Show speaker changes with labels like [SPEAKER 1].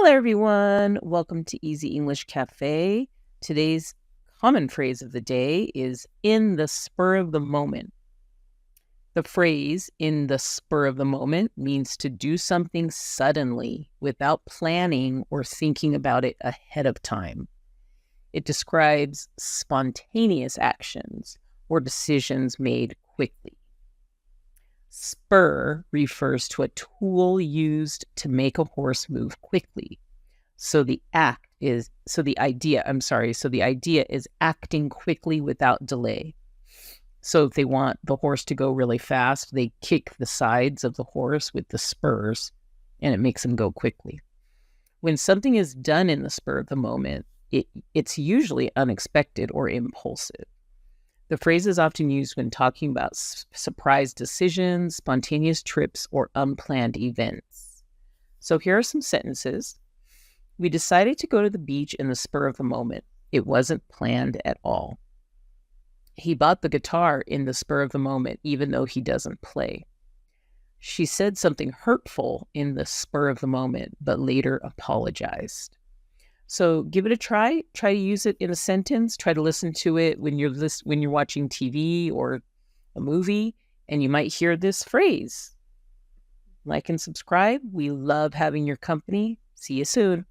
[SPEAKER 1] Hello, everyone. Welcome to Easy English Cafe. Today's common phrase of the day is in the spur of the moment. The phrase in the spur of the moment means to do something suddenly without planning or thinking about it ahead of time. It describes spontaneous actions or decisions made quickly. Spur refers to a tool used to make a horse move quickly. So the idea is acting quickly without delay. So if they want the horse to go really fast, they kick the sides of the horse with the spurs and it makes them go quickly. When something is done in the spur of the moment, it's usually unexpected or impulsive. The phrase is often used when talking about surprise decisions, spontaneous trips, or unplanned events. So here are some sentences. We decided to go to the beach in the spur of the moment. It wasn't planned at all. He bought the guitar in the spur of the moment, even though he doesn't play. She said something hurtful in the spur of the moment, but later apologized. So give it a try. Try to use it in a sentence. Try to listen to it when you're watching TV or a movie, and you might hear this phrase. Like and subscribe. We love having your company. See you soon.